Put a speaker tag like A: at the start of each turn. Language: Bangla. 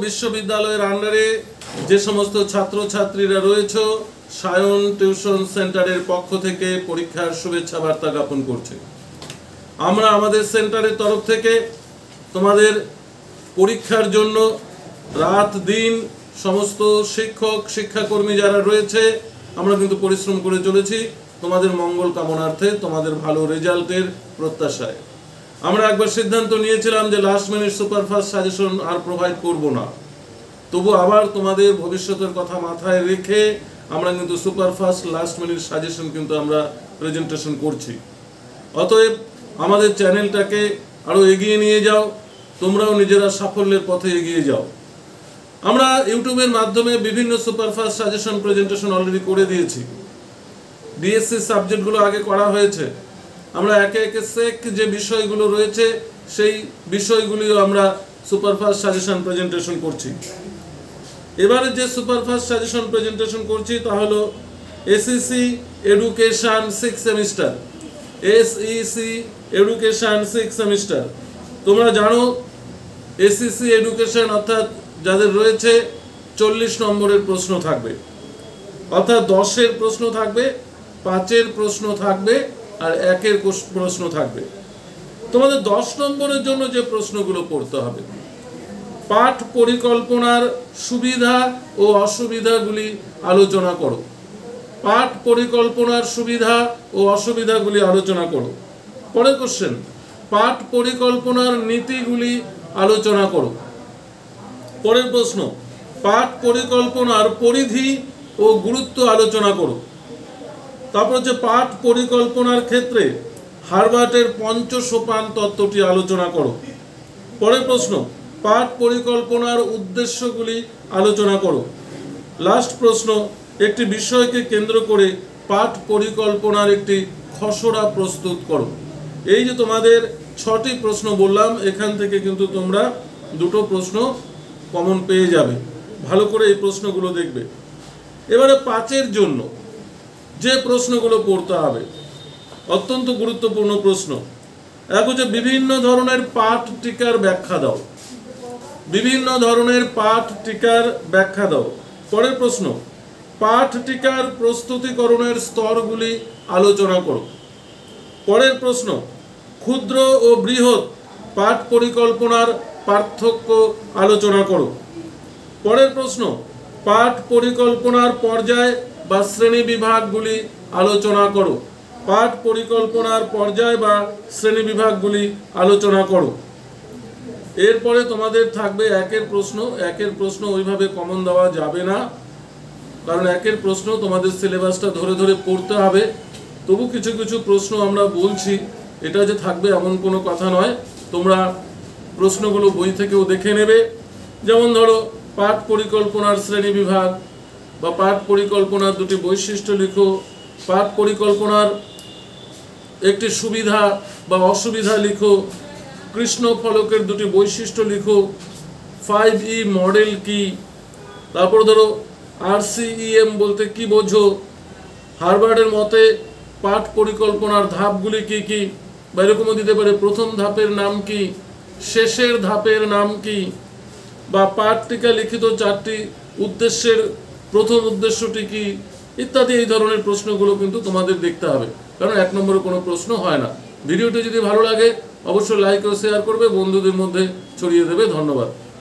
A: বিশ্ববিদ্যালয়ের আন্ডারে যে সমস্ত ছাত্রছাত্রীরা রয়েছে সায়ন টিউশন সেন্টারের পক্ষ থেকে পরীক্ষার শুভেচ্ছা বার্তা জ্ঞাপন করছি। আমরা আমাদের সেন্টারের তরফ থেকে তোমাদের পরীক্ষার জন্য রাত দিন সমস্ত শিক্ষক শিক্ষাকর্মী যারা রয়েছে আমরা কিন্তু পরিশ্রম করে চলেছি তোমাদের মঙ্গল কামনার্থে, তোমাদের ভালো রেজাল্টের প্রত্যাশায়। আমরা একবার সিদ্ধান্ত নিয়েছিলাম যে লাস্ট মিনিট সুপারফাস্ট সাজেশন আর প্রোভাইড করব না, তবু আবার তোমাদের ভবিষ্যতের কথা মাথায় রেখে আমরা কিন্তু সুপারফাস্ট লাস্ট মিনিট সাজেশন কিন্তু আমরা প্রেজেন্টেশন করছি। অতএব আমাদের চ্যানেলটাকে আরও এগিয়ে নিয়ে যাও, তোমরাও নিজেরা সাফল্যের পথে এগিয়ে যাও। আমরা ইউটিউবের মাধ্যমে বিভিন্ন সুপারফাস্ট সাজেশন প্রেজেন্টেশন অলরেডি করে দিয়েছি। ডিএসসি সাবজেক্টগুলো আগে করা হয়েছে। আমরা একে একে সেক যে বিষয়গুলো রয়েছে সেই বিষয়গুলিও আমরা সুপারফাস্ট সাজেশন প্রেজেন্টেশন করছি। এবারে যে সুপারফাস্ট সাজেশন প্রেজেন্টেশন করছি তা হলো SEC education 6 semester, SEC education 6 semester. তোমরা জানো এসইসি এডুকেশন অর্থাৎ যাদের রয়েছে 40 নম্বরের প্রশ্ন থাকবে, অর্থাৎ 10-এর প্রশ্ন থাকবে, 5-এর প্রশ্ন থাকবে আর 1-এর প্রশ্ন থাকবে। তোমাদের 10 নম্বরের জন্য যে প্রশ্নগুলো পড়তে হবে, পাঠ পরিকল্পনার সুবিধা ও অসুবিধাগুলি আলোচনা করো। পাঠ পরিকল্পনার সুবিধা ও অসুবিধাগুলি আলোচনা করো। পরের কোশ্চেন, পাঠ পরিকল্পনার নীতিগুলি আলোচনা করো। পরের প্রশ্ন, পাঠ পরিকল্পনার পরিধি ও গুরুত্ব আলোচনা করো। তারপর হচ্ছে পাঠ পরিকল্পনার ক্ষেত্রে হার্বার্টের পঞ্চসোপান তত্ত্বটি আলোচনা করো। পরের প্রশ্ন, পাঠ পরিকল্পনার উদ্দেশ্যগুলি আলোচনা করো। লাস্ট প্রশ্ন, একটি বিষয়কে কেন্দ্র করে পাঠ পরিকল্পনার একটি খসড়া প্রস্তুত করো। এই যে তোমাদের 6টি প্রশ্ন বললাম, এখান থেকে কিন্তু তোমরা 2টো প্রশ্ন কমন পেয়ে যাবে। ভালো করে এই প্রশ্নগুলো দেখবে। এবারে 5-এর জন্য যে প্রশ্নগুলো পড়তে হবে, অত্যন্ত গুরুত্বপূর্ণ প্রশ্ন। এক হচ্ছে বিভিন্ন ধরনের পাঠ টিকার ব্যাখ্যা দাও। বিভিন্ন ধরনের পাঠ টিকার ব্যাখ্যা দাও। পরের প্রশ্ন, পাঠ টিকার প্রস্তুতিকরণের স্তরগুলি আলোচনা করো। পরের প্রশ্ন, ক্ষুদ্র ও বৃহৎ পাঠ পরিকল্পনার পার্থক্য আলোচনা করো। পরের প্রশ্ন, পাঠ পরিকল্পনার পর্যায় বা শ্রেণী বিভাগগুলি আলোচনা করো। পাঠ পরিকল্পনার পর্যায় বা শ্রেণী বিভাগগুলি আলোচনা করো। এরপরে তোমাদের থাকবে 1-এর প্রশ্ন। 1-এর প্রশ্ন ওইভাবে কমন দেওয়া যাবে না, কারণ 1-এর প্রশ্ন তোমাদের সিলেবাসটা ধরে ধরে পড়তে হবে। তবু কিছু কিছু প্রশ্ন আমরা বলছি, এটা যে থাকবে এমন কোনো কথা নয়। তোমরা প্রশ্নগুলো বই থেকেও দেখে নেবে। যেমন ধরো, পাঠ পরিকল্পনার শ্রেণী বিভাগ বা পাঠ পরিকল্পনার 2টি বৈশিষ্ট্য লিখো, পাঠ পরিকল্পনার একটি সুবিধা বা অসুবিধা লিখো, কৃষ্ণ ফলকের 2টি বৈশিষ্ট্য লিখো, 5E মডেল কি, তারপর ধরো RCEM বলতে কি বোঝো, হার্ভার্ডের মতে পাঠ পরিকল্পনার ধাপগুলি কি কি, বা এরকমও দিতে পারে প্রথম ধাপের নাম কি, শেষের ধাপের নাম কি, বা পাঠ টিকা লিখিত 4টি উদ্দেশ্যের প্রথম উদ্দেশ্যটি কি, ইত্যাদি। এই ধরনের প্রশ্নগুলো কিন্তু তোমাদের দেখতে হবে, কারণ 1 নম্বরে কোনো প্রশ্ন হয় না। ভিডিওটি যদি ভালো লাগে অবশ্যই লাইক ও শেয়ার করবে, বন্ধুদের মধ্যে ছড়িয়ে দেবে। ধন্যবাদ।